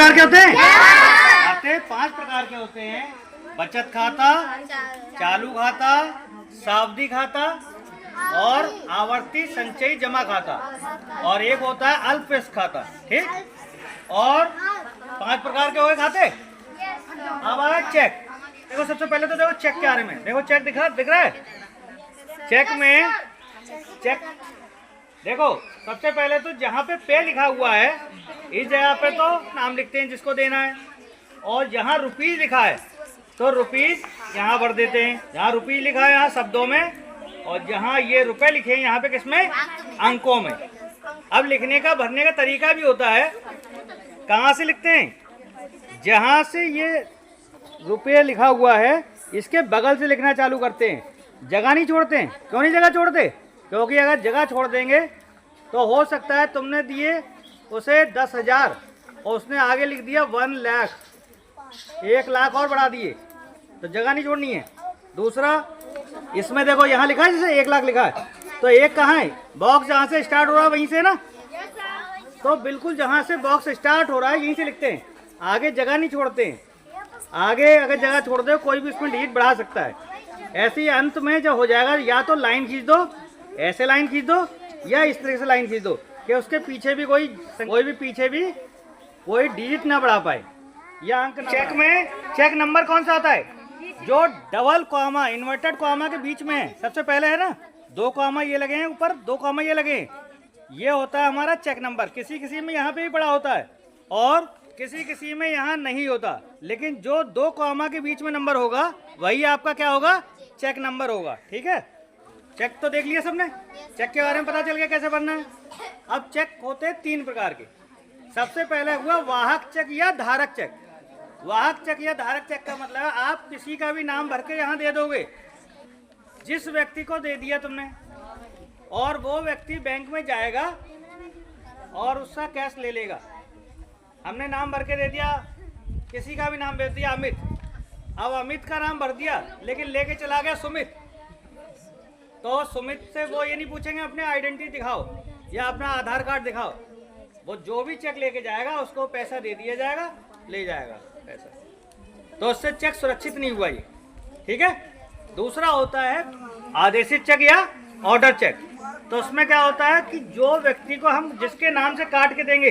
प्रकार के होते हैं? खाते 5 प्रकार के होते हैं। बचत खाता, चालू खाता, सावधि खाता और आवर्ती संचयी जमा खाता, और एक होता है अल्पवित्त खाता। ठीक, और 5 प्रकार के हो गए खाते। अब आया चेक। देखो सबसे पहले तो देखो चेक के बारे में। देखो चेक दिख रहा है। चेक में देखो सबसे पहले तो जहाँ पे लिखा हुआ है इस जगह पे तो नाम लिखते हैं जिसको देना है, और जहाँ रुपीज लिखा है तो रुपीज यहाँ भर देते हैं। जहाँ रुपीज लिखा है यहाँ शब्दों में, और जहाँ ये रुपए लिखे हैं यहाँ पे किसमें? अंकों में। अब लिखने का भरने का तरीका भी होता है। कहाँ से लिखते हैं? जहाँ से ये रुपये लिखा हुआ है इसके बगल से लिखना चालू करते हैं, जगह नहीं छोड़ते हैं। क्यों नहीं जगह छोड़ते? क्योंकि अगर जगह छोड़ देंगे तो हो सकता है तुमने दिए उसे 10,000 और उसने आगे लिख दिया 1 लाख, 1 लाख और बढ़ा दिए, तो जगह नहीं छोड़नी है। दूसरा, इसमें देखो यहाँ लिखा है जैसे 1 लाख लिखा है, तो एक कहाँ है? बॉक्स जहाँ से स्टार्ट हो रहा है वहीं से ना, तो बिल्कुल जहाँ से बॉक्स स्टार्ट हो रहा है यहीं से लिखते हैं, आगे जगह नहीं छोड़ते हैं। आगे अगर जगह छोड़ दो कोई भी इसमें डिजिट बढ़ा सकता है। ऐसे ही अंत में जब हो जाएगा या तो लाइन खींच दो, ऐसे लाइन खींच दो, या इस तरह से लाइन खींच दो कि उसके पीछे भी कोई पीछे भी कोई डिजिट ना बढ़ा पाए या अंक ना। चेक में चेक नंबर कौन सा आता है? जो डबल कॉमा इन्वर्टेड कॉमा के बीच में है, सबसे पहले है ना, 2 कॉमा ये लगे हैं ऊपर, 2 कॉमा ये लगे हैं, ये होता है हमारा चेक नंबर। किसी किसी में यहाँ पे भी पड़ा होता है और किसी किसी में यहाँ नहीं होता, लेकिन जो 2 कॉमा के बीच में नंबर होगा वही आपका क्या होगा? चेक नंबर होगा। ठीक है, चेक तो देख लिया सबने। चेक के बारे में पता चल गया कैसे बनना है। अब चेक होते हैं 3 प्रकार के। सबसे पहले हुआ वाहक चेक या धारक चेक। वाहक चेक या धारक चेक का मतलब है आप किसी का भी नाम भर के यहाँ दे दोगे, जिस व्यक्ति को दे दिया तुमने, और वो व्यक्ति बैंक में जाएगा और उसका कैश ले लेगा। हमने नाम भर के दे दिया, किसी का भी नाम भेज दिया अमित, अब अमित का नाम भर दिया लेकिन लेके चला गया सुमित, तो सुमित से वो ये नहीं पूछेंगे अपने आइडेंटिटी दिखाओ या अपना आधार कार्ड दिखाओ। वो जो भी चेक लेके जाएगा उसको पैसा दे दिया जाएगा, ले जाएगा पैसा, तो उससे चेक सुरक्षित नहीं हुआ ये। ठीक है। दूसरा होता है आदेशित चेक या ऑर्डर चेक। तो उसमें क्या होता है कि जो व्यक्ति को हम जिसके नाम से काट के देंगे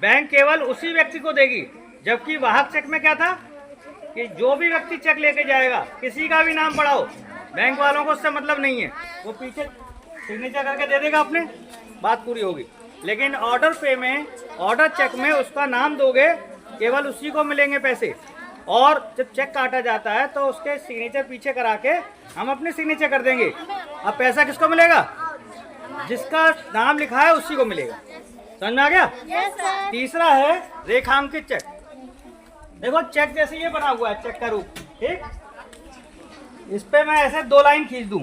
बैंक केवल उसी व्यक्ति को देगी, जबकि वाहक चेक में क्या था कि जो भी व्यक्ति चेक लेके जाएगा किसी का भी नाम पढ़ाओ, बैंक वालों को उससे मतलब नहीं है, वो पीछे सिग्नेचर करके दे देगा, अपने बात पूरी होगी। लेकिन ऑर्डर पे में, ऑर्डर चेक में उसका नाम दोगे केवल उसी को मिलेंगे पैसे, और जब चेक काटा जाता है तो उसके सिग्नेचर पीछे करा के हम अपने सिग्नेचर कर देंगे। अब पैसा किसको मिलेगा? जिसका नाम लिखा है उसी को मिलेगा। समझ में आ गया? तीसरा है रेखांकित चेक। देखो चेक जैसे ये बना हुआ है, चेक का रूप, ठीक, इस पे मैं ऐसे 2 लाइन खींच दूं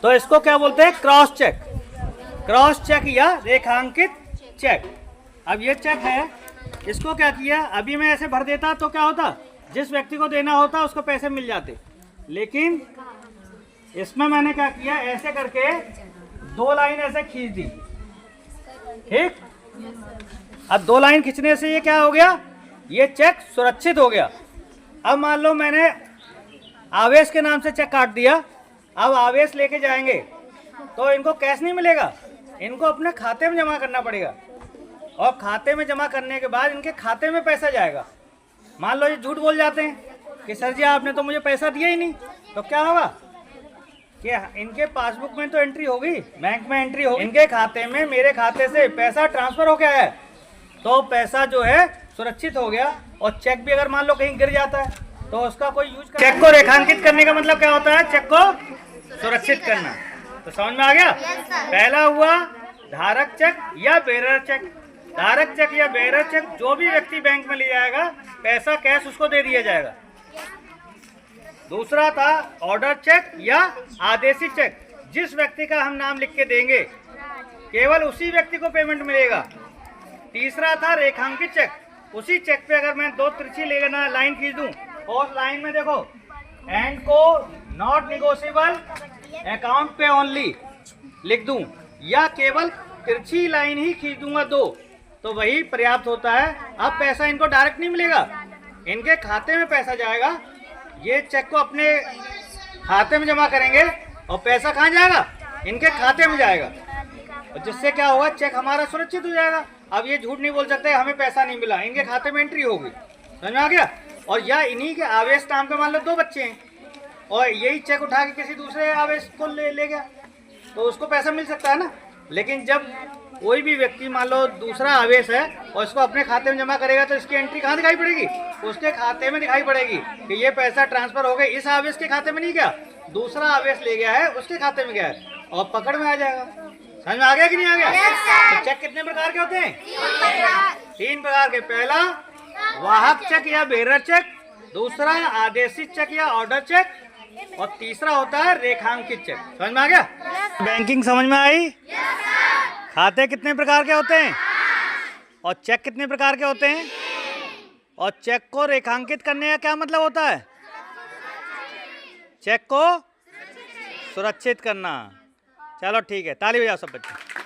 तो इसको क्या बोलते हैं? Cross check. क्रॉस चेक या रेखांकित चेक। अब ये चेक है, इसको क्या किया, अभी मैं ऐसे भर देता तो क्या होता, जिस व्यक्ति को देना होता उसको पैसे मिल जाते, लेकिन इसमें मैंने क्या किया, ऐसे करके 2 लाइन ऐसे खींच दी। ठीक, अब 2 लाइन खींचने से ये क्या हो गया, ये चेक सुरक्षित हो गया। अब मान लो मैंने आवेश के नाम से चेक काट दिया, अब आवेश लेके जाएंगे तो इनको कैश नहीं मिलेगा, इनको अपने खाते में जमा करना पड़ेगा, और खाते में जमा करने के बाद इनके खाते में पैसा जाएगा। मान लो ये झूठ बोल जाते हैं कि सर जी आपने तो मुझे पैसा दिया ही नहीं, तो क्या होगा कि इनके पासबुक में तो एंट्री होगी, बैंक में एंट्री होगी, इनके खाते में मेरे खाते से पैसा ट्रांसफर हो गया है, तो पैसा जो है सुरक्षित हो गया। और चेक भी अगर मान लो कहीं गिर जाता है तो उसका कोई यूज कर। चेक को रेखांकित करने का मतलब क्या होता है? चेक को सुरक्षित करना। तो समझ में आ गया? पहला हुआ धारक चेक या बेरर चेक। धारक चेक या बेरर चेक, जो भी व्यक्ति बैंक में ले जाएगा पैसा कैश उसको दे दिया जाएगा। दूसरा था ऑर्डर चेक या आदेशित चेक, जिस व्यक्ति का हम नाम लिख के देंगे केवल उसी व्यक्ति को पेमेंट मिलेगा। तीसरा था रेखांकित चेक। उसी चेक पे अगर मैं 2 तिरछी लेना लाइन खींच दूं और लाइन में देखो एंड को नॉट निगोशिएबल अकाउंट पे ओनली लिख दूं, या केवल तिरछी लाइन ही खींच दूंगा 2, तो वही पर्याप्त होता है। अब पैसा इनको डायरेक्ट नहीं मिलेगा, इनके खाते में पैसा जाएगा। ये चेक को अपने खाते में जमा करेंगे और पैसा कहाँ जाएगा, इनके खाते में जाएगा। और जिससे क्या होगा, चेक हमारा सुरक्षित हो जाएगा। अब ये झूठ नहीं बोल सकते हमें पैसा नहीं मिला, इनके खाते में एंट्री होगी। समझ में आ गया। और या इन्हीं के आवेश नाम पे मान लो 2 बच्चे हैं और यही चेक उठा के किसी दूसरे आवेश को ले गया तो उसको पैसा मिल सकता है ना। लेकिन जब कोई भी व्यक्ति मान लो दूसरा आवेश है और इसको अपने खाते में जमा करेगा तो इसकी एंट्री कहाँ दिखाई पड़ेगी, उसके खाते में दिखाई पड़ेगी कि ये पैसा ट्रांसफर हो गया, इस आवेश के खाते में नहीं गया, दूसरा आवेश ले गया है उसके खाते में गया है और पकड़ में आ जाएगा। समझ में आ गया कि नहीं आ गया? तो चेक कितने प्रकार के होते हैं? 3 प्रकार के। पहला वाहक चेक या बेरर चेक, दूसरा आदेशित चेक या ऑर्डर चेक और तीसरा होता है रेखांकित चेक। समझ में आ गया? बैंकिंग समझ में आई? खाते कितने प्रकार के होते हैं और चेक कितने प्रकार के होते हैं? और चेक को रेखांकित करने का क्या मतलब होता है? चेक को सुरक्षित करना। चलो ठीक है, ताली बजाओ सब बच्चे।